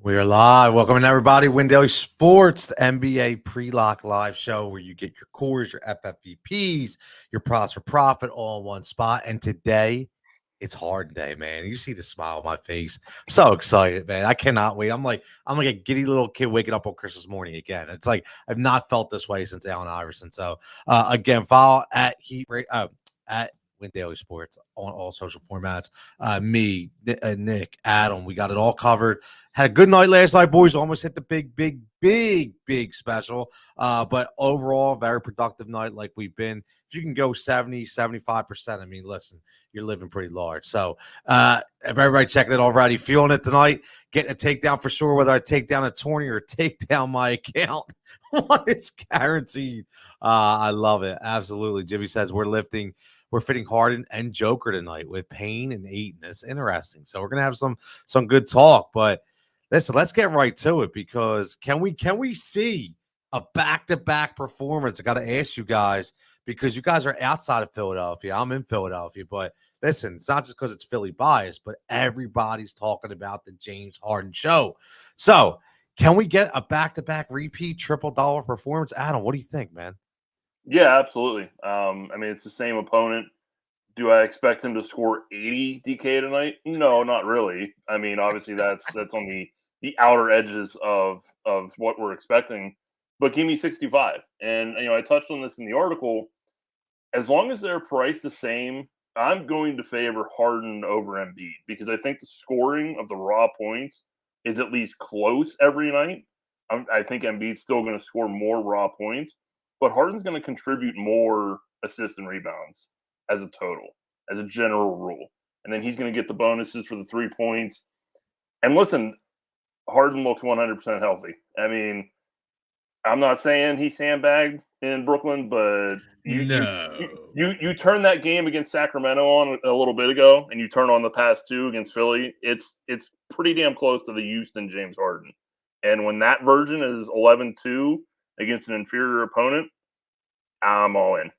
We are live. Welcome everybody. Win Daily Sports, the NBA pre-lock live show where you get your cores, your FFVPs, your props for profit all in one spot. And today, it's Harden Day, man. You see the smile on my face. I'm so excited, man. I cannot wait. I'm like a giddy little kid waking up on Christmas morning again. It's like I've not felt this way since Allen Iverson. So again, follow at Win Daily Sports on all social formats. Me, Nick, Adam, we got it all covered. Had a good night last night, boys. Almost hit the big special. But overall, very productive night like we've been. If you can go 70, 75%, I mean, listen, you're living pretty large. So everybody checking it already, feeling it tonight, getting a takedown for sure, whether I take down a tourney or take down my account. It's guaranteed. I love it. Absolutely. Jimmy says we're fitting Harden and Joker tonight with Payne and Ayton. It's interesting. So we're gonna have some good talk. But listen, let's get right to it because can we see a back-to-back performance? I got to ask you guys because you guys are outside of Philadelphia. I'm in Philadelphia, but listen, it's not just because it's Philly bias, but everybody's talking about the James Harden show. So can we get a back-to-back repeat triple-dollar performance? Adam, what do you think, man? Yeah, absolutely. I mean, it's the same opponent. Do I expect him to score 80 DK tonight? No, not really. I mean, obviously that's on the outer edges of what we're expecting. But give me 65. And I touched on this in the article. As long as they're priced the same, I'm going to favor Harden over Embiid because I think the scoring of the raw points is at least close every night. I think Embiid's still going to score more raw points, but Harden's going to contribute more assists and rebounds as a total, as a general rule. And then he's going to get the bonuses for the 3 points. And listen, Harden looks 100% healthy. I mean, I'm not saying he sandbagged in Brooklyn, but you turn that game against Sacramento on a little bit ago, and you turn on the past two against Philly. It's pretty damn close to the Houston James Harden. And when that version is 11-2 against an inferior opponent, I'm all in.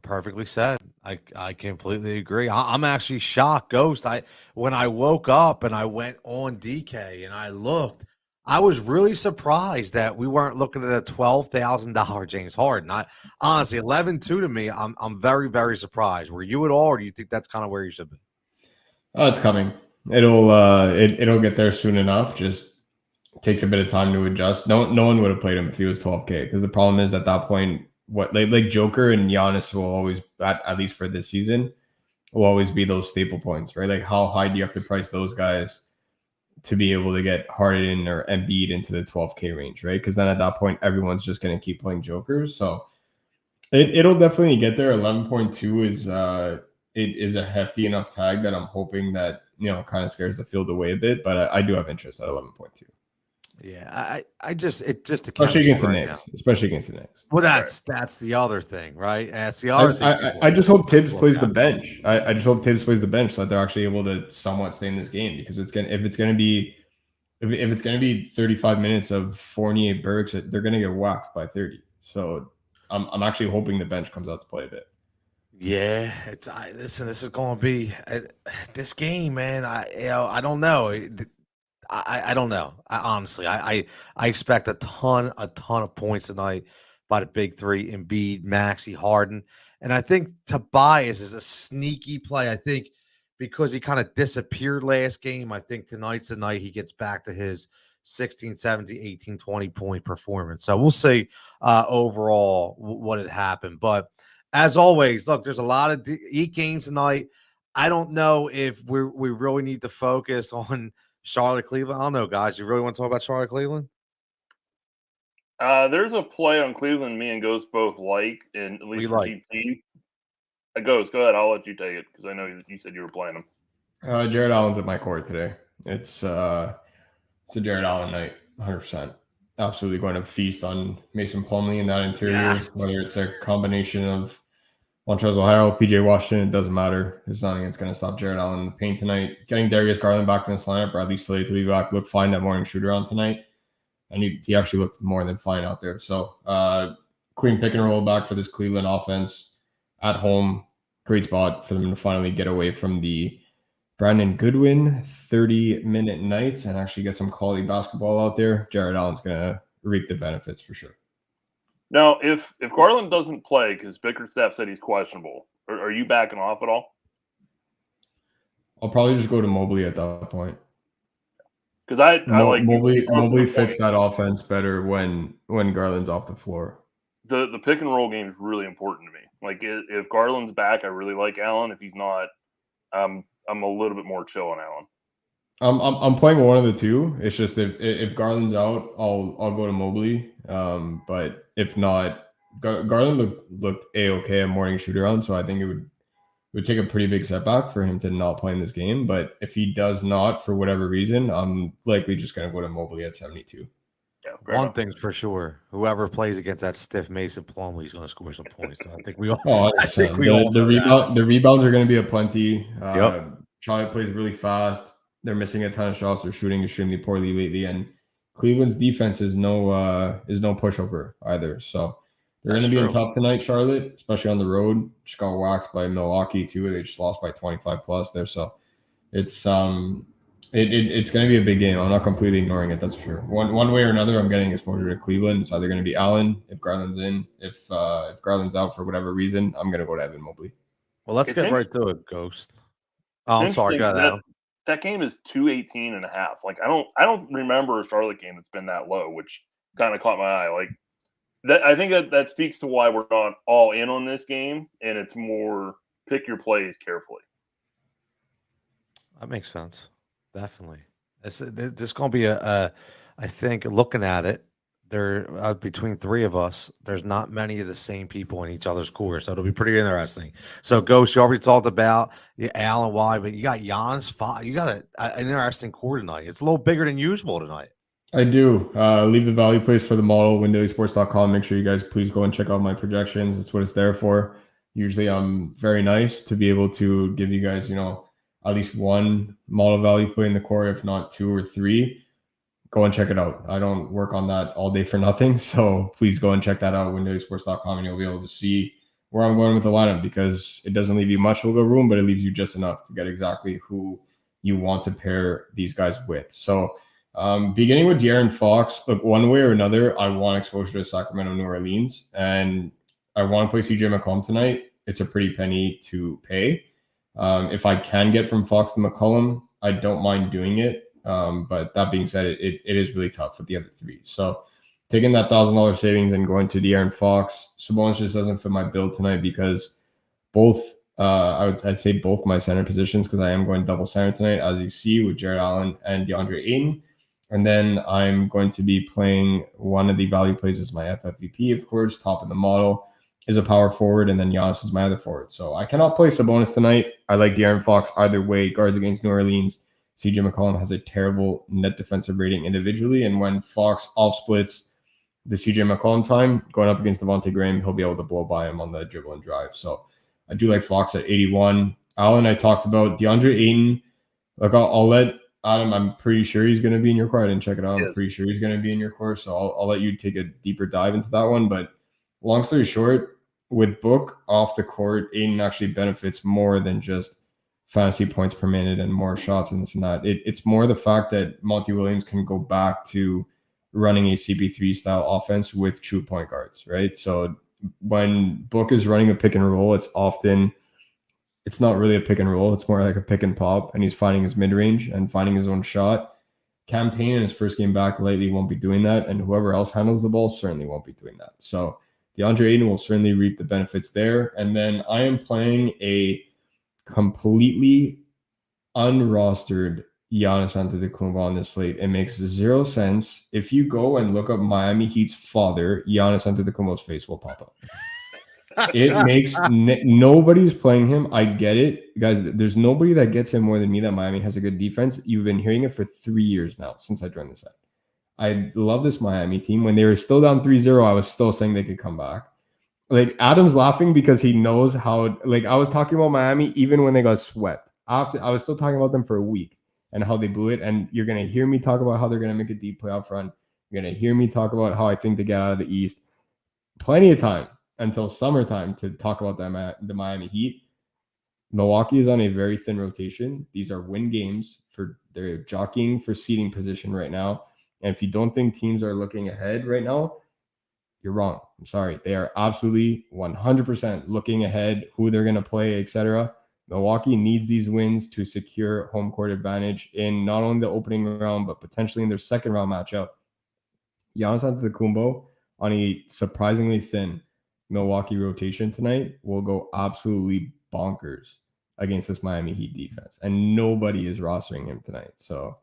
Perfectly said. I completely agree. I'm actually shocked, Ghost. When I woke up and I went on DK and I looked, I was really surprised that we weren't looking at a $12,000 James Harden. Honestly, 11-2 to me, I'm very, very surprised. Were you at all, or do you think that's kind of where you should be? Oh, it's coming. It'll get there soon enough. Just takes a bit of time to adjust. No one would have played him if he was 12K because the problem is at that point, what like Joker and Giannis will always, at least for this season, will always be those staple points, right? Like how high do you have to price those guys to be able to get Harden or Embiid into the 12K range, right? Because then at that point, everyone's just going to keep playing Jokers. So it'll definitely get there. 11.2 is a hefty enough tag that I'm hoping that kind of scares the field away a bit. But I do have interest at 11.2. Yeah, it just especially against the Knicks. Well, that's the other thing, right? That's the other thing. I just hope Tibbs plays the bench. I just hope Tibbs plays the bench so that they're actually able to somewhat stay in this game because if it's gonna be 35 minutes of Fournier Burks, they're gonna get waxed by 30. So I'm actually hoping the bench comes out to play a bit. Yeah, listen. This is going to be this game, man. I don't know. I don't know. Honestly, I expect a ton of points tonight by the big three: Embiid, Maxey, Harden, and I think Tobias is a sneaky play. I think because he kind of disappeared last game, I think tonight's the night he gets back to his 16, 17, 18, 20 point performance. So we'll see overall what had happened. But as always, look, there's a lot of games tonight. I don't know if we really need to focus on Charlotte, Cleveland. I don't know, guys. You really want to talk about Charlotte, Cleveland? There's a play on Cleveland me and Ghost both like, and at least for GP. Ghost, go ahead. I'll let you take it because I know you said you were playing him. Jarrett Allen's at my court today. It's a Jarrett Allen night, 100%. Absolutely going to feast on Mason Plumlee in that interior, whether it's a combination of Montrezl Harrell, PJ Washington, it doesn't matter. There's nothing that's going to stop Jarrett Allen in the paint tonight. Getting Darius Garland back in this lineup, or at least slated to be back, looked fine that morning shoot around tonight. And he actually looked more than fine out there. So clean pick and roll back for this Cleveland offense at home. Great spot for them to finally get away from the Brandon Goodwin, 30-minute nights, and actually get some quality basketball out there. Jarrett Allen's going to reap the benefits for sure. Now, if Garland doesn't play because Bickerstaff said he's questionable, are you backing off at all? I'll probably just go to Mobley at that point. Because I like Mobley fits that offense better when Garland's off the floor. The pick and roll game is really important to me. Like if Garland's back, I really like Allen. If he's not, I'm a little bit more chill on Allen. I'm playing one of the two. It's just if Garland's out, I'll go to Mobley. But if not, Garland looked a-okay at morning shoot around, so I think it would take a pretty big setback for him to not play in this game. But if he does not, for whatever reason, I'm likely just going to go to Mobley at 72. Yeah, one thing's for sure: whoever plays against that stiff Mason Plumlee is going to score some points. So I think we all. The rebounds are going to be aplenty. Yep. Charlotte plays really fast. They're missing a ton of shots. They're shooting extremely poorly lately, and Cleveland's defense is no pushover either. So they're going to be in tough tonight, Charlotte, especially on the road. Just got waxed by Milwaukee too. They just lost by 25 plus there. So it's going to be a big game. I'm not completely ignoring it. That's for sure. One way or another, I'm getting exposure to Cleveland. It's either going to be Allen if Garland's in. If Garland's out for whatever reason, I'm going to go to Evan Mobley. Well, let's get right to it, Ghost. Oh, I'm sorry. Go ahead. That game is 218.5. Like I don't remember a Charlotte game that's been that low, which kind of caught my eye. Like that, I think that speaks to why we're not all in on this game, and it's more pick your plays carefully. That makes sense. Definitely. This is going to be I think looking at it, there between three of us, there's not many of the same people in each other's core, so it'll be pretty interesting. So, Ghost, you already talked about Allen, why, but you got Giannis. You got an interesting core tonight. It's a little bigger than usual tonight. I do. Leave the value plays for the model, windailysports.com. Make sure you guys please go and check out my projections. That's what it's there for. Usually I'm very nice to be able to give you guys, at least one model value play in the core, if not two or three. Go and check it out. I don't work on that all day for nothing. So please go and check that out, windailysports.com, and you'll be able to see where I'm going with the lineup, because it doesn't leave you much wiggle room, but it leaves you just enough to get exactly who you want to pair these guys with. So beginning with De'Aaron Fox, look, one way or another, I want exposure to Sacramento, New Orleans, and I want to play CJ McCollum tonight. It's a pretty penny to pay. If I can get from Fox to McCollum, I don't mind doing it. But that being said, it is really tough with the other three. So taking that $1,000 savings and going to De'Aaron Fox, Sabonis just doesn't fit my build tonight, because both I'd say both my center positions, because I am going double center tonight, as you see, with Jarrett Allen and DeAndre Ayton. And then I'm going to be playing one of the value plays as my FFVP, of course. Top of the model is a power forward, and then Giannis is my other forward. So I cannot play Sabonis tonight. I like De'Aaron Fox either way. Guards against New Orleans. CJ McCollum has a terrible net defensive rating individually, and when Fox off-splits the CJ McCollum time, going up against Devontae Graham, he'll be able to blow by him on the dribble and drive. So I do like Fox at 81. Allen, I talked about. DeAndre Ayton, look, I'll let Adam, I'm pretty sure he's going to be in your core. I didn't check it out. I'm pretty sure he's going to be in your core, so I'll let you take a deeper dive into that one. But long story short, with Book off the court, Ayton actually benefits more than just fantasy points per minute and more shots and this and that. It's more the fact that Monty Williams can go back to running a CP3 style offense with true point guards, right? So when Book is running a pick and roll, it's not really a pick and roll. It's more like a pick and pop, and he's finding his mid-range and finding his own shot. Cam Payne in his first game back lately won't be doing that, and whoever else handles the ball certainly won't be doing that. So DeAndre Ayton will certainly reap the benefits there. And then I am playing a completely unrostered Giannis Antetokounmpo on this slate. It makes zero sense. If you go and look up Miami Heat's father, Giannis Antetokounmpo's face will pop up. It makes nobody's playing him. I get it, guys. There's nobody that gets him more than me that Miami has a good defense. You've been hearing it for 3 years now since I joined the set. I love this Miami team. When they were still down 3-0, I was still saying they could come back. Like, Adam's laughing because he knows how, like, I was talking about Miami even when they got swept. I was still talking about them for a week and how they blew it. And you're going to hear me talk about how they're going to make a deep playoff run. You're going to hear me talk about how I think they get out of the East. Plenty of time until summertime to talk about them, the Miami Heat. Milwaukee is on a very thin rotation. These are win games. They're jockeying for seeding position right now. And if you don't think teams are looking ahead right now, you're wrong. I'm sorry. They are absolutely 100% looking ahead, who they're going to play, etc. Milwaukee needs these wins to secure home court advantage in not only the opening round, but potentially in their second round matchup. Giannis Antetokounmpo on a surprisingly thin Milwaukee rotation tonight will go absolutely bonkers against this Miami Heat defense, and nobody is rostering him tonight. So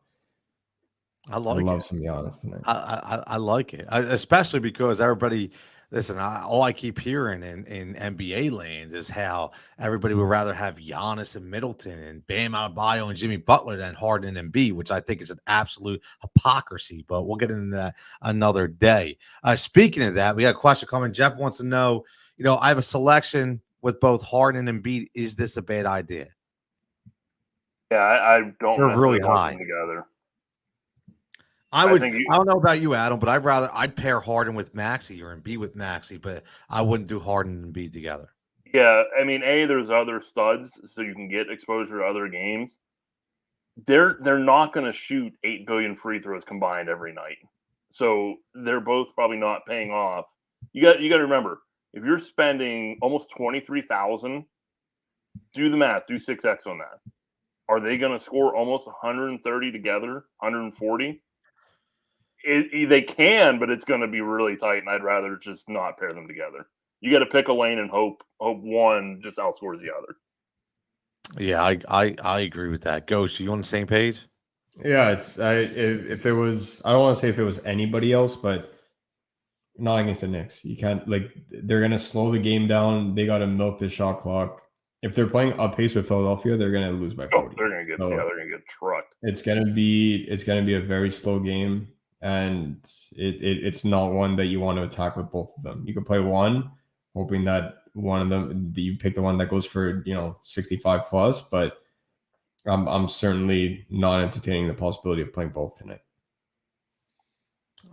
I love some Giannis tonight. I like it, especially because everybody. Listen, all I keep hearing in NBA land is how everybody would rather have Giannis and Middleton and Bam Adebayo and Jimmy Butler than Harden and Embiid, which I think is an absolute hypocrisy. But we'll get into that another day. Speaking of that, we got a question coming. Jeff wants to know, I have a selection with both Harden and Embiid. Is this a bad idea? Yeah, I don't They're really want high them together. I don't know about you, Adam, but I'd pair Harden with Maxey or Embiid with Maxey, but I wouldn't do Harden and Embiid together. Yeah, I mean, there's other studs, so you can get exposure to other games. They're not going to shoot 8 billion free throws combined every night, so they're both probably not paying off. You got to remember, if you're spending almost 23,000, do the math, do 6x on that. Are they going to score almost 130 together, 140? They can, but it's going to be really tight, and I'd rather just not pair them together. You got to pick a lane and hope one just outscores the other. Yeah, I agree with that. Ghost, you on the same page? Yeah, if it was, I don't want to say if it was anybody else, but not against the Knicks. You can't, they're going to slow the game down. They got to milk the shot clock. If they're playing up pace with Philadelphia, they're going to lose by 40. They're going to get trucked. It's going to be a very slow game. And it's not one that you want to attack with both of them. You can play one, hoping that one of them, you pick the one that goes for 65 plus. But I'm certainly not entertaining the possibility of playing both tonight.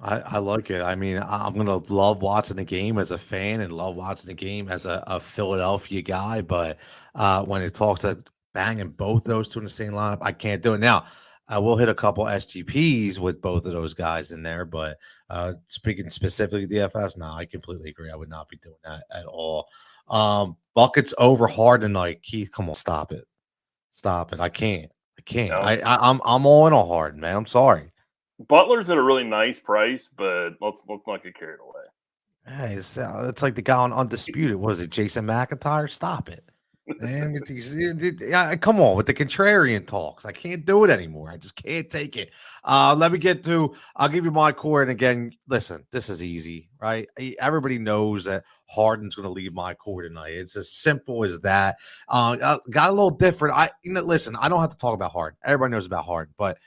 I like it. I mean, I'm gonna love watching the game as a fan and love watching the game as a Philadelphia guy. But when it talks to banging both those two in the same lineup, I can't do it. Now, I will hit a couple SGPs with both of those guys in there, but speaking specifically DFS, no, I completely agree. I would not be doing that at all. Buckets over Harden tonight. Keith, come on, stop it. I can't. No. I'm all in on Harden, man. I'm sorry. Butler's at a really nice price, but let's not get carried away. Hey, it's like the guy on Undisputed. What is it, Jason McIntyre? Stop it. Man, come on with the contrarian talks. I can't do it anymore. I just can't take it. Let me get to. I'll give you my core. And again, listen, this is easy, right? Everybody knows that Harden's going to leave my core tonight. It's as simple as that. Got a little different. Listen, I don't have to talk about Harden. Everybody knows about Harden, but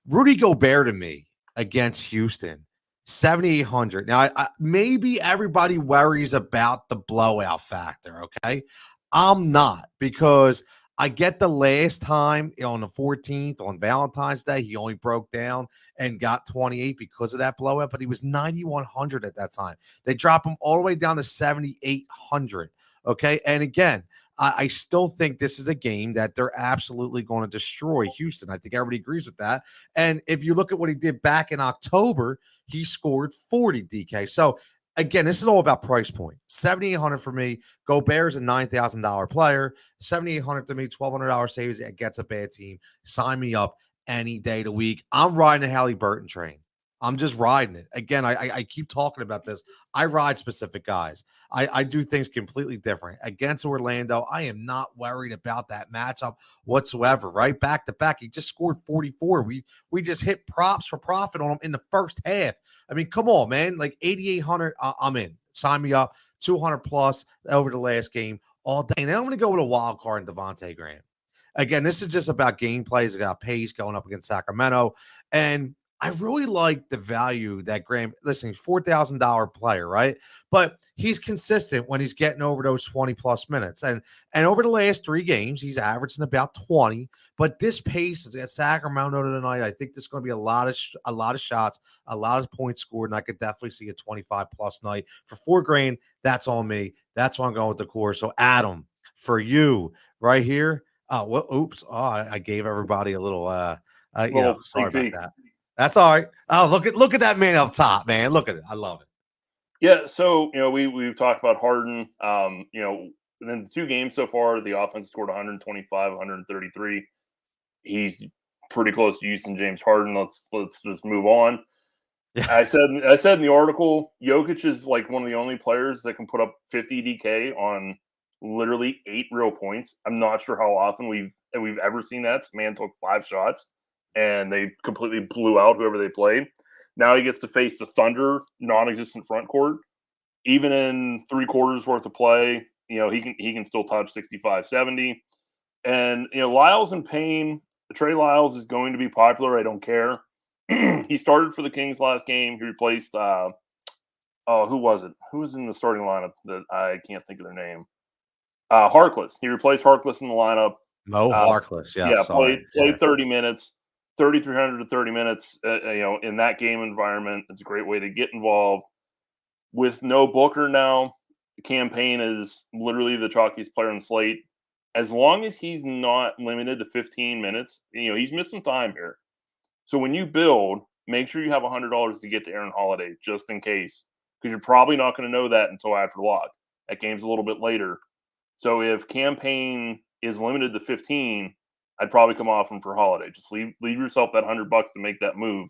Rudy Gobert to me against Houston. 7,800. Now, maybe everybody worries about the blowout factor, okay? I'm not, because I get the last time on the 14th on Valentine's Day, he only broke down and got 28 because of that blowout, but he was 9,100 at that time. They drop him all the way down to 7,800, okay? And again, I still think this is a game that they're absolutely going to destroy Houston. I think everybody agrees with that. And if you look at what he did back in October, he scored 40, DK. So, again, this is all about price point. 7,800 for me. Gobert is a $9,000 player. 7,800 to me, $1,200 saves against a bad team. Sign me up any day of the week. I'm riding the Halliburton train. I'm just riding it. Again, I keep talking about this. I ride specific guys. I do things completely different. Against Orlando, I am not worried about that matchup whatsoever, right? Back to back, he just scored 44. We just hit props for profit on him in the first half. I mean, come on, man. Like 8,800, I'm in. Sign me up. 200 plus over the last game all day. And then I'm going to go with a wild card in Devontae Graham. Again, this is just about game plays. I got Pace going up against Sacramento. And I really like the value that Graham, listen, he's $4,000 player, right? But he's consistent when he's getting over those 20 plus minutes. And over the last 3 games, he's averaging about 20. But this pace is at Sacramento tonight. I think there's going to be a lot of shots, a lot of points scored, and I could definitely see a 25 plus night for $4,000. That's on me. That's why I'm going with the core. So Adam, for you right here. Oh, well, oops. Oh, I gave everybody a little, sorry sneak about peek. that. That's all right. Oh, look at that man up top, man. Look at it. I love it. Yeah, so we've talked about Harden. In the 2 games so far, the offense scored 125, 133. He's pretty close to Houston James Harden. Let's just move on. Yeah. I said in the article, Jokic is like one of the only players that can put up 50 DK on literally 8 real points. I'm not sure how often we've ever seen that. This man took 5 shots and they completely blew out whoever they played. Now he gets to face the Thunder non-existent front court. Even in 3 quarters worth of play, he can still touch 65, 70. And Lyles and Payne, Trey Lyles is going to be popular. I don't care. He started for the Kings last game. He replaced who was it? Who was in the starting lineup that I can't think of their name? Harkless. He replaced Harkless in the lineup. Mo Harkless. Yeah, sorry. Played 30 minutes, 3,300 to 30 minutes. In that game environment, it's a great way to get involved. With no Booker now, the campaign is literally the chalkiest player on the slate. As long as he's not limited to 15 minutes, he's missed some time here. So when you build, make sure you have $100 to get to Aaron Holiday just in case, because you're probably not going to know that until after lock. That game's a little bit later. So if campaign is limited to 15, I'd probably come off him for Holiday. Just leave yourself that $100 to make that move.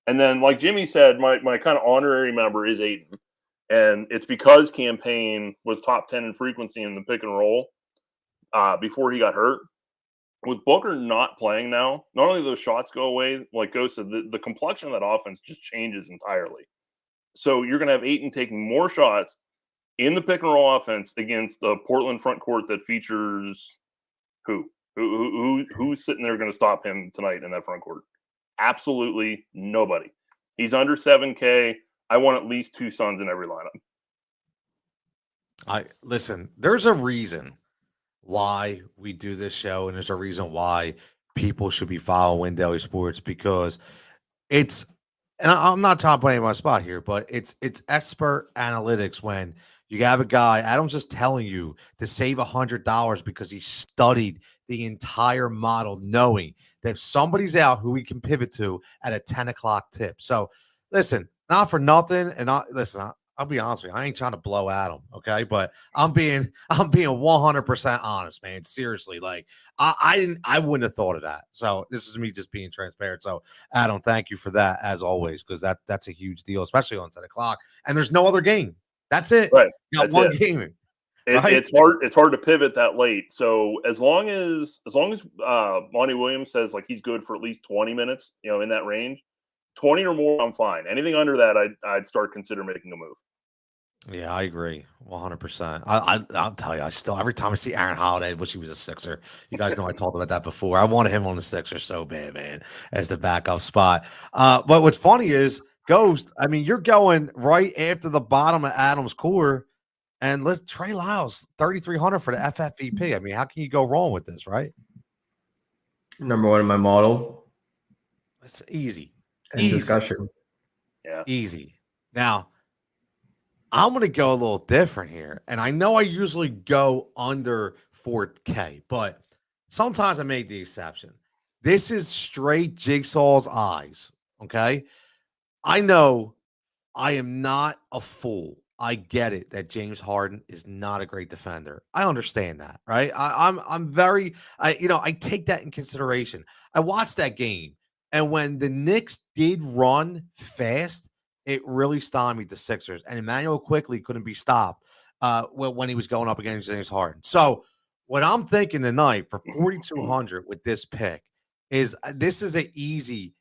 And then, like Jimmy said, my kind of honorary member is Ayton. And it's because campaign was top 10 in frequency in the pick and roll before he got hurt. With Booker not playing now, not only those shots go away, like Ghost said, the complexion of that offense just changes entirely. So you're going to have Ayton taking more shots in the pick and roll offense against the Portland front court that features who's sitting there going to stop him tonight in that front court? Absolutely nobody. He's under 7K. I want at least 2 Suns in every lineup. Listen, there's a reason why we do this show, and there's a reason why people should be following Daily Sports, because it's, and I'm not trying to put any of my spot here, but it's expert analytics. When you have a guy, Adam's just telling you to save $100 because he studied the entire model, knowing that if somebody's out who we can pivot to at a 10 o'clock tip. So listen, not for nothing, and I'll be honest with you. I ain't trying to blow Adam, okay? But I'm being 100% honest, man. Seriously, like I wouldn't have thought of that. So this is me just being transparent. So Adam, thank you for that as always, because that's a huge deal, especially on 10 o'clock. And there's no other game. That's it. Right. You got one game. Right? It's hard to pivot that late. So as long as Monty Williams says like he's good for at least 20 minutes, in that range, 20 or more, I'm fine. Anything under that, I'd start considering making a move. Yeah, I agree 100%. I'll tell you, I still, every time I see Aaron Holiday, I wish he was a Sixer. You guys know I talked about that before. I wanted him on the Sixer so bad, man, as the backup spot. But what's funny is, Ghost, I mean, you're going right after the bottom of Adam's core, and let's Trey Lyles 3,300 for the FFVP. I mean, how can you go wrong with this, right? Number 1 in my model. It's easy. Discussion. Yeah. Easy. Now, I'm going to go a little different here. And I know I usually go under 4K, but sometimes I make the exception. This is straight Jigsaw's eyes, okay? I know I am not a fool. I get it that James Harden is not a great defender. I understand that, right? I'm very, I take that in consideration. I watched that game, and when the Knicks did run fast, it really stymied the Sixers, and Emmanuel quickly couldn't be stopped when he was going up against James Harden. So what I'm thinking tonight for 4,200 with this pick is this is an easy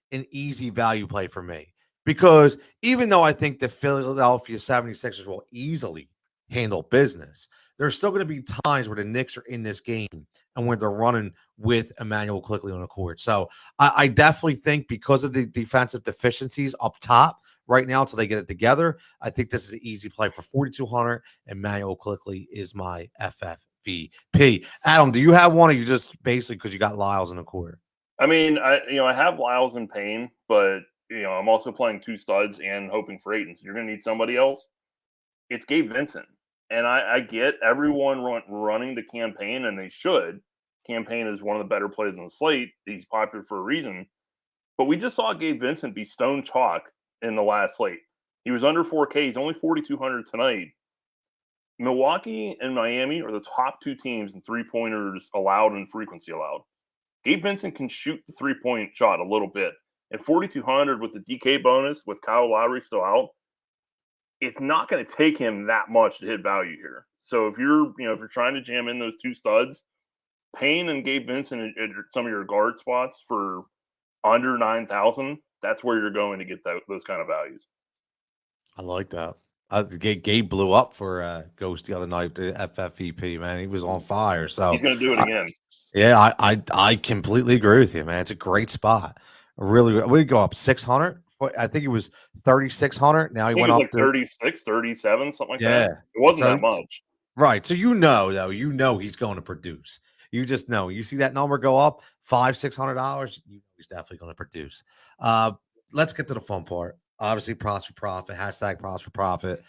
value play for me. Because even though I think the Philadelphia 76ers will easily handle business, there's still going to be times where the Knicks are in this game and when they're running with Emmanuel quickly on the court. So I definitely think, because of the defensive deficiencies up top right now until they get it together, I think this is an easy play for 4,200. Emmanuel quickly is my FFVP. Adam, do you have one, or you just basically because you got Lyles in the court? I mean, I have Lyles and Payne, but I'm also playing 2 studs and hoping for Ayton. So you're going to need somebody else. It's Gabe Vincent. And I get everyone running the campaign, and they should. Campaign is one of the better plays on the slate. He's popular for a reason. But we just saw Gabe Vincent be stone chalk in the last slate. He was under 4K. He's only 4,200 tonight. Milwaukee and Miami are the top two teams in three-pointers allowed and frequency allowed. Gabe Vincent can shoot the three-point shot a little bit. At 4,200 with the DK bonus, with Kyle Lowry still out, it's not going to take him that much to hit value here. So if you're trying to jam in those two studs, Payne and Gabe Vincent at some of your guard spots for under 9,000, that's where you're going to get those kind of values. I like that. Gabe blew up for Ghost the other night, the FFVP, man. He was on fire. So he's going to do it again. Yeah, I completely agree with you, man. It's a great spot. Really, we go up 600. I think it was 3,600. Now he went up like to 36, 37, something like that. It wasn't that much. Right. So though, he's going to produce. You just know. You see that number go up $500-$600, he's definitely going to produce. Let's get to the fun part. Obviously, props for profit. # props for profit.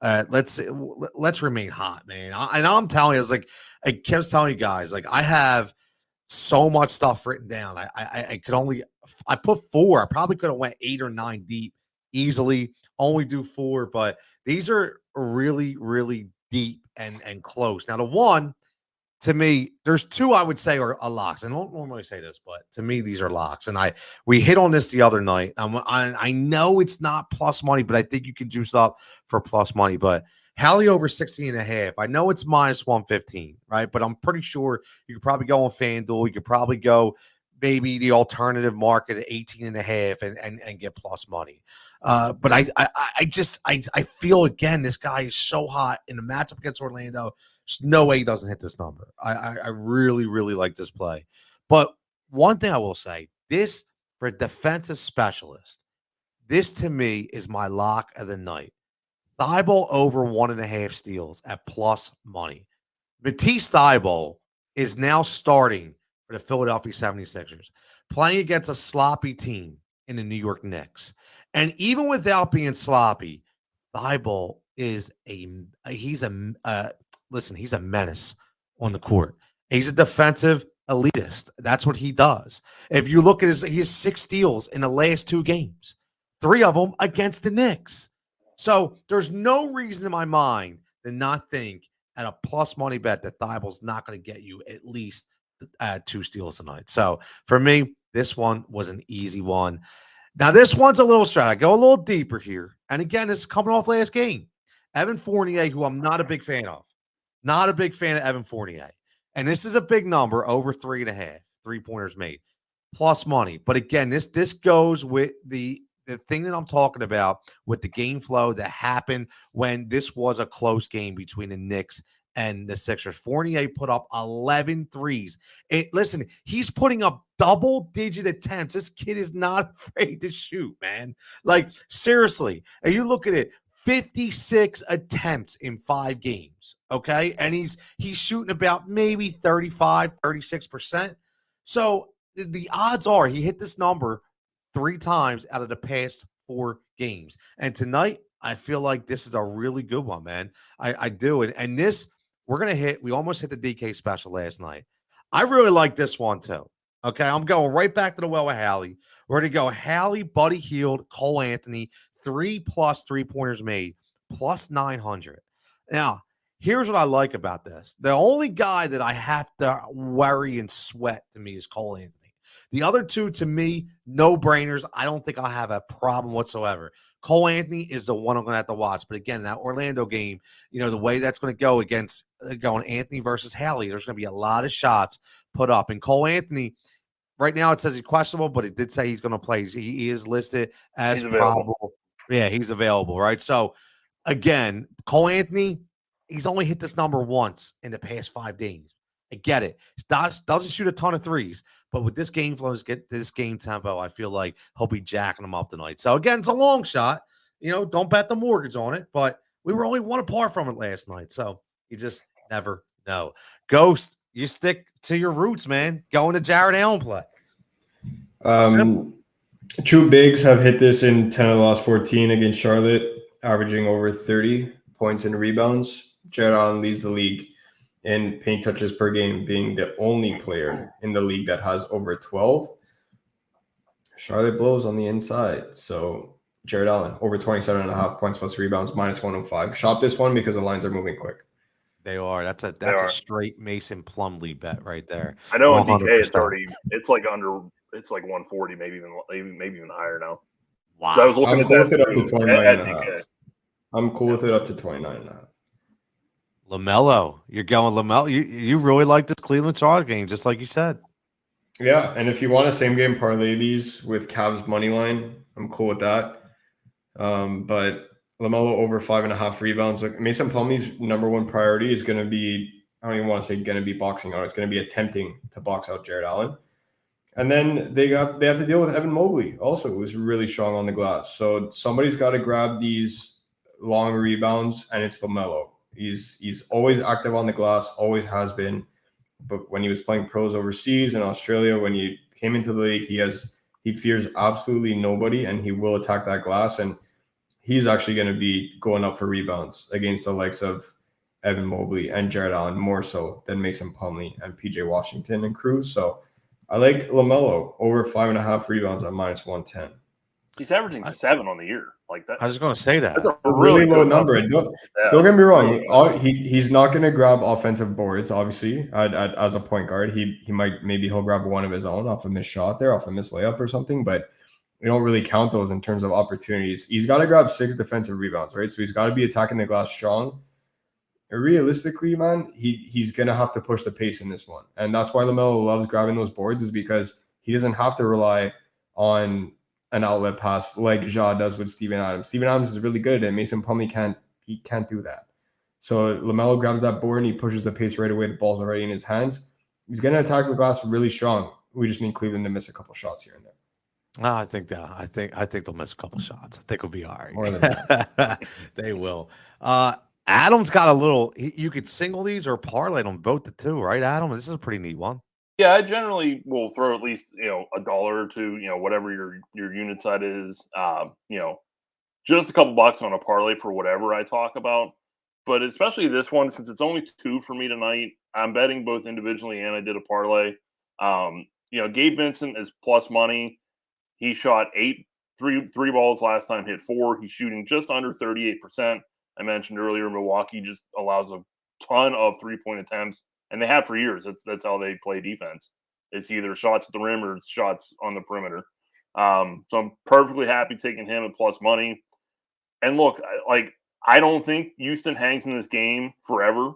Let's remain hot, man. I'm telling you, I kept telling you guys, I have so much stuff written down. I put 4. I probably could have went 8 or 9 deep easily. Only do 4, but these are really, really deep and close. Now, the one, to me, there's 2 I would say are locks. I don't normally say this, but to me, these are locks. And we hit on this the other night. I know it's not plus money, but I think you can juice up for plus money. But Hali over 16.5. I know it's minus 115, right? But I'm pretty sure you could probably go on FanDuel. You could probably go maybe the alternative market at 18.5 and get plus money. But I feel, again, this guy is so hot in the matchup against Orlando. There's no way he doesn't hit this number. I really, really like this play. But one thing I will say, this for a defensive specialist, this to me is my lock of the night. Thibault over 1.5 steals at plus money. Matisse Thibault is now starting for the Philadelphia 76ers, playing against a sloppy team in the New York Knicks. And even without being sloppy, Thibault is he's a menace on the court. He's a defensive elitist. That's what he does. If you look at he has 6 steals in the last 2 games, 3 of them against the Knicks. So there's no reason in my mind to not think at a plus money bet that Thibault's not going to get you at least 2 steals tonight. So for me, this one was an easy one. Now, this one's a little stretch. I go a little deeper here. And again, this is coming off last game. Evan Fournier, who I'm not a big fan of. Not a big fan of Evan Fournier. And this is a big number, over 3.5. 3-pointers made. Plus money. But again, this goes with the thing that I'm talking about with the game flow that happened when this was a close game between the Knicks and the Sixers. Fournier put up 11 threes. Listen, he's putting up double-digit attempts. This kid is not afraid to shoot, man. Seriously. And you look at it, 56 attempts in 5 games, okay? And he's shooting about maybe 35, 36%. So the odds are he hit this number 3 times out of the past 4 games. And tonight, I feel like this is a really good one, man. I do. And this, we're going to hit, we almost hit the DK special last night. I really like this one too. Okay, I'm going right back to the well with Hali. We're going to go Hali, Buddy Hield, Cole Anthony, 3+ 3-pointers made, plus 900. Now, here's what I like about this. The only guy that I have to worry and sweat to me is Cole Anthony. The other 2, to me, no-brainers. I don't think I'll have a problem whatsoever. Cole Anthony is the one I'm going to have to watch. But again, that Orlando game, the way that's going to go against going Anthony versus Hali, there's going to be a lot of shots put up. And Cole Anthony, right now it says he's questionable, but it did say he's going to play. He is listed as probable. Yeah, he's available, right? So, again, Cole Anthony, he's only hit this number once in the past 5 days. I get it. Doesn't shoot a ton of threes, but with this game flow, get this game tempo, I feel like he'll be jacking them up tonight. So again, it's a long shot. Don't bet the mortgage on it, but we were only 1 apart from it last night, so you just never know. Ghost, you stick to your roots, man. Going to Jarrett Allen play. 2 bigs have hit this in 10 of the last 14 against Charlotte, averaging over 30 points and rebounds. Jarrett Allen leads the league in paint touches per game, being the only player in the league that has over 12. Charlotte blows on the inside. So Jarrett Allen, over 27.5 points plus rebounds, minus 105. Shop this one because the lines are moving quick. They are. That's a straight Mason Plumlee bet right there. I know on DK 100%. it's like 140, maybe even higher now. Wow. So I was looking I'm at cool that with it up to 29.5. DK. I'm cool with it up to 29.5. LaMelo, you're going LaMelo. You really like this Cleveland Charlotte game, just like you said. Yeah, and if you want a same game parlay these with Cavs money line, I'm cool with that. But LaMelo over 5.5 rebounds. Like Mason Plumlee's number one priority is going to be, I don't even want to say going to be boxing out. It's going to be attempting to box out Jarrett Allen. And then they have to deal with Evan Mobley also, who's really strong on the glass. So somebody's got to grab these long rebounds, and it's LaMelo. He's always active on the glass, always has been. But when he was playing pros overseas in Australia, when he came into the league, he fears absolutely nobody, and he will attack that glass. And he's actually going to be going up for rebounds against the likes of Evan Mobley and Jarrett Allen more so than Mason Plumlee and PJ Washington and crew. So I like LaMelo over 5.5 rebounds at minus 110. He's averaging 7 on the year, like that. I was going to say that. That's a really low number. Don't get me wrong. He's not going to grab offensive boards, obviously, as a point guard. He'll grab one of his own off a missed shot there, off a missed layup or something, but we don't really count those in terms of opportunities. He's got to grab 6 defensive rebounds, right? So he's got to be attacking the glass strong. Realistically, man, he's going to have to push the pace in this one. And that's why LaMelo loves grabbing those boards, is because he doesn't have to rely on an outlet pass like Ja does with Steven Adams. Steven Adams is really good at it. Mason Plumlee can't do that. So LaMelo grabs that board and he pushes the pace right away. The ball's already in his hands. He's going to attack the glass really strong. We just need Cleveland to miss a couple shots here and there. I think they'll miss a couple shots. I think it'll be all right. More than that. They will. Adam's got a little. You could single these or parlay them both the two, right, Adam? This is a pretty neat one. Yeah, I generally will throw at least $1 or $2, whatever your unit side is. Just a couple bucks on a parlay for whatever I talk about. But especially this one, since it's only 2 for me tonight, I'm betting both individually and I did a parlay. Gabe Vincent is plus money. He shot 3 balls last time, hit 4. He's shooting just under 38%. I mentioned earlier, Milwaukee just allows a ton of 3-point attempts, and they have for years. That's how they play defense. It's either shots at the rim or shots on the perimeter. So I'm perfectly happy taking him at plus money. And look, I don't think Houston hangs in this game forever.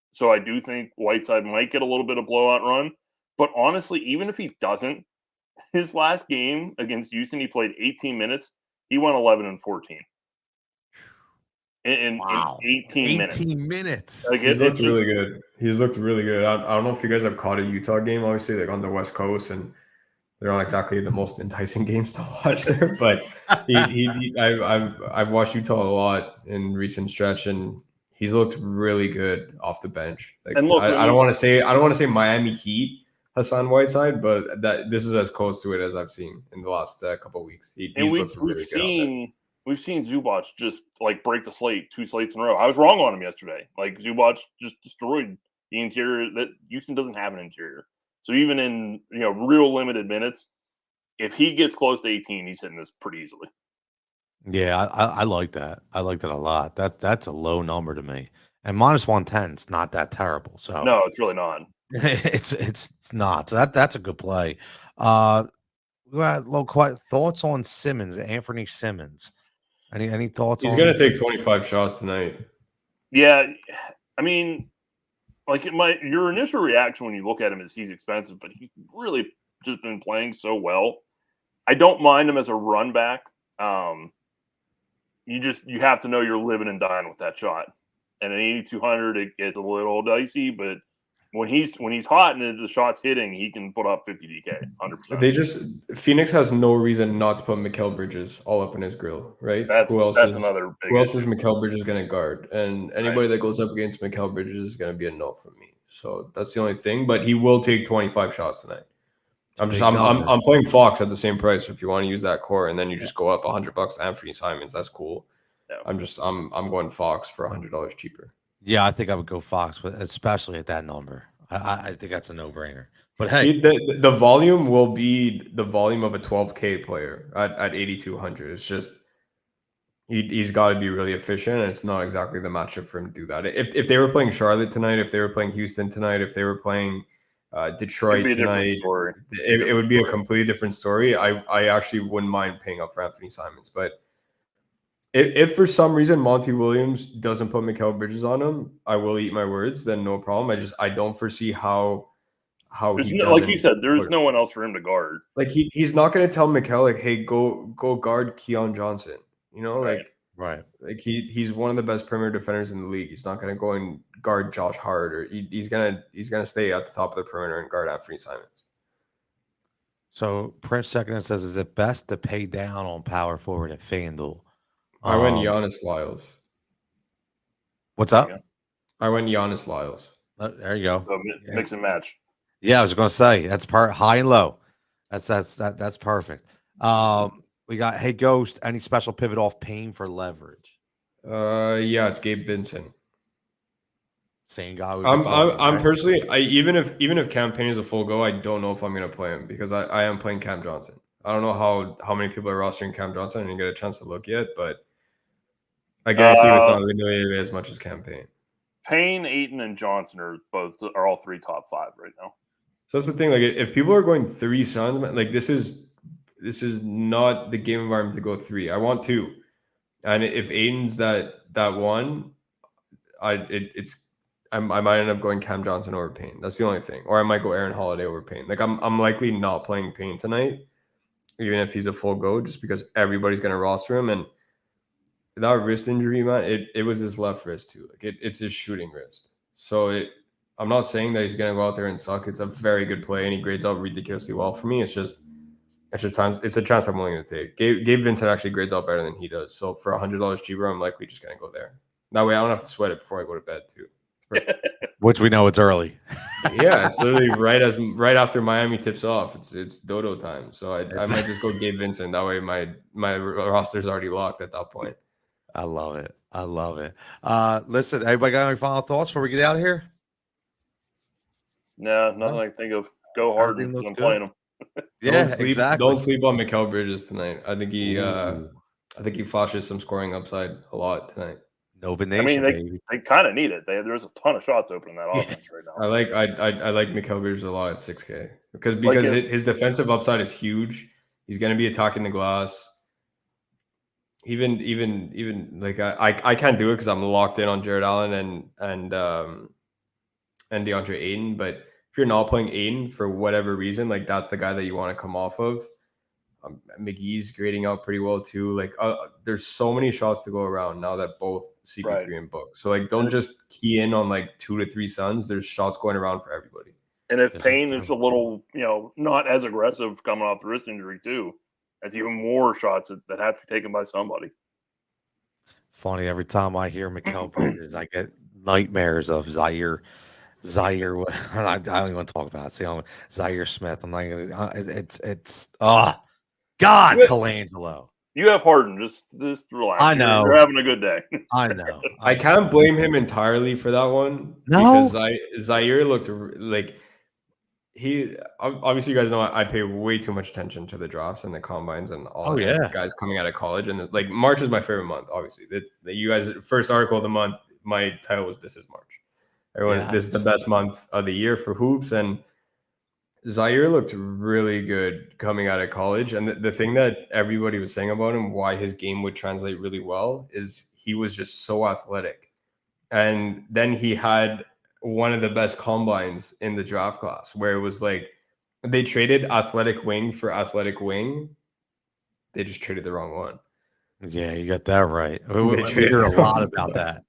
So I do think Whiteside might get a little bit of blowout run. But honestly, even if he doesn't, his last game against Houston, he played 18 minutes. He went 11 and 14. In 18 minutes. 18 minutes. He's looked really good. He's looked really good. I don't know if you guys have caught a Utah game, obviously, like on the West Coast, and they're not exactly the most enticing games to watch there. But I've watched Utah a lot in recent stretch, and he's looked really good off the bench. Like, and look, I don't want to say Miami Heat Hassan Whiteside, but this is as close to it as I've seen in the last couple of weeks. He's looked really good. We've seen Zubac just break the slate 2 slates in a row. I was wrong on him yesterday. Zubac just destroyed the interior. That Houston doesn't have an interior. So even in real limited minutes, if he gets close to 18, he's hitting this pretty easily. Yeah, I like that. I like that a lot. That's a low number to me. And minus 110 is not that terrible. So no, it's really not. it's not. So that's a good play. We got quiet thoughts on Simmons, Anthony Simmons. Any thoughts? He's going to take 25 shots tonight. Yeah, I mean, your initial reaction when you look at him is he's expensive, but he's really just been playing so well. I don't mind him as a run back. You have to know you're living and dying with that shot. And at 8,200, it gets a little dicey, but when he's hot and the shot's hitting, he can put up 50 DK, 100%. Phoenix has no reason not to put Mikal Bridges all up in his grill, right? Who else is Mikal Bridges going to guard? And anybody that goes up against Mikal Bridges is going to be a no from me. So that's the only thing. But he will take 25 shots tonight. I'm playing Fox at the same price if you want to use that core, and then you just go up $100 to Anthony Simons. That's cool. Yeah. I'm going Fox for $100 cheaper. Yeah, I think I would go Fox, especially at that number. I think that's a no-brainer. But hey, The volume will be the volume of a 12K player at 8,200. It's just he's got to be really efficient, and it's not exactly the matchup for him to do that. If they were playing Charlotte tonight, if they were playing Houston tonight, if they were playing Detroit tonight, it would be a completely different story. I actually wouldn't mind paying up for Anthony Simons, but if for some reason Monty Williams doesn't put Mikal Bridges on him, I will eat my words. Then no problem. I don't foresee how he doesn't. Like you said, there's no one else for him to guard. Like he's not going to tell Mikal like, hey, go guard Keon Johnson. You know, right. Like he's one of the best perimeter defenders in the league. He's not going to go and guard Josh Hart, or he's gonna stay at the top of the perimeter and guard Anthony Simons. So Prince second says, is it best to pay down on power forward at FanDuel? I went Giannis Lyles. What's up? I went Giannis Lyles. There you go. So mix and match. Yeah, I was going to say that's high and low. That's perfect. We got Hey Ghost. Any special pivot off Payne for leverage? Yeah, it's Gabe Vincent. Same guy. I'm personally. Even if Cam Payne is a full go, I don't know if I'm going to play him because I am playing Cam Johnson. I don't know how many people are rostering Cam Johnson. I didn't get a chance to look yet, but I guarantee it's not going to do as much as Cam Payne. Payne, Ayton, and Johnson are all three top 5 right now. So that's the thing. Like, if people are going 3 Suns, like this is not the game environment to go 3. I want 2, and if Ayton's that one, I might end up going Cam Johnson over Payne. That's the only thing, or I might go Aaron Holiday over Payne. Like I'm likely not playing Payne tonight, even if he's a full go, just because everybody's going to roster him. And that wrist injury, man, it was his left wrist too. Like it's his shooting wrist. So I'm not saying that he's going to go out there and suck. It's a very good play, and he grades out ridiculously well for me. It's a chance I'm willing to take. Gabe Vincent actually grades out better than he does. So for $100 cheaper, I'm likely just going to go there. That way I don't have to sweat it before I go to bed too. Which we know it's early. Yeah, it's literally right after Miami tips off. It's dodo time. So I might just go Gabe Vincent. That way my roster's already locked at that point. I love it. Listen, everybody got any final thoughts before we get out of here? No, nothing I can think of. Go Harden. I'm playing him. Yeah, exactly. Don't sleep on Mikal Bridges tonight. I think he flashes some scoring upside a lot tonight. Nova Nation, they kind of need it. There's a ton of shots open in that offense right now. I like Mikal Bridges a lot at 6K because his defensive upside is huge. He's going to be attacking the glass. Even like I can't do it because I'm locked in on Jarrett Allen and DeAndre Ayton. But if you're not playing Ayton for whatever reason, like that's the guy that you want to come off of. McGee's grading out pretty well too. Like there's so many shots to go around now that both CP3 and Book. So like don't just key in on like 2 to 3 Suns. There's shots going around for everybody. And if Payne is a little, not as aggressive coming off the wrist injury too, that's even more shots that have to be taken by somebody. It's funny, every time I hear Mikal Bridges, I get nightmares of Zaire. I don't even want to talk about it. See, Zaire Smith. I'm not gonna. It's God, Colangelo. You have Harden. Just relax. I know. You're having a good day. I know. I can't blame him entirely for that one. No, because Zaire looked like he. Obviously, you guys know I pay way too much attention to the drafts and the combines and all. Guys coming out of college, and like March is my favorite month. Obviously, you guys first article of the month. My title was "This is March." This is the best month of the year for hoops, and Zaire looked really good coming out of college. And the thing that everybody was saying about him, why his game would translate really well, is he was just so athletic. And then he had one of the best combines in the draft class, where it was like they traded athletic wing for athletic wing. They just traded the wrong one. Yeah, you got that right. We hear a lot about that.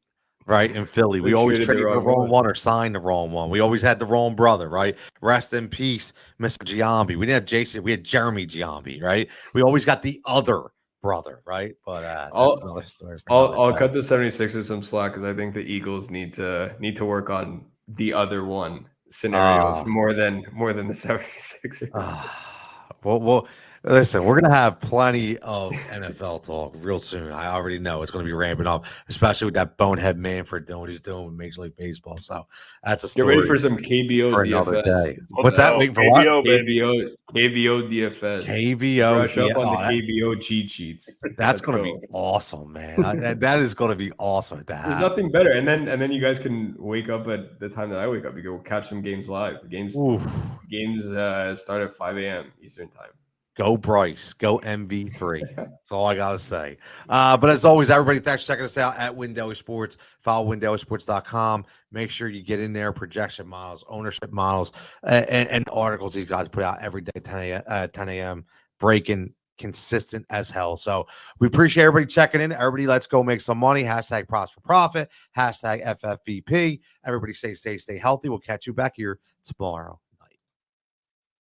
Right, in Philly. We always traded the wrong one or signed the wrong one. We always had the wrong brother, right? Rest in peace, Mr. Giambi. We didn't have Jason. We had Jeremy Giambi, right? We always got the other brother, right? But that's another story. I'll cut the 76ers some slack because I think the Eagles need to work on the other one scenarios more than the 76ers. Well, Listen, we're gonna have plenty of NFL talk real soon. I already know it's gonna be ramping up, especially with that bonehead Manfred doing what he's doing with Major League Baseball. So that's a Get story ready for some KBO for another DFS. day. What's that? Waiting for what? KBO, baby. KBO DFS. KBO. Brush up on the that- KBO cheat sheets. That's Let's gonna go. be awesome, man. That is gonna be awesome. There's nothing better. And then you guys can wake up at the time that I wake up. You go catch some games live. The games start at 5 a.m. Eastern time. Go Bryce. Go MV3. That's all I got to say. But as always, everybody, thanks for checking us out at Windelli Sports. Follow WindelliSports.com. Make sure you get in there. Projection models, ownership models, and articles these guys put out every day at 10 a.m. Breaking consistent as hell. So we appreciate everybody checking in. Everybody, let's go make some money. Hashtag Pros for Profit. Hashtag FFVP. Everybody stay safe, stay healthy. We'll catch you back here tomorrow.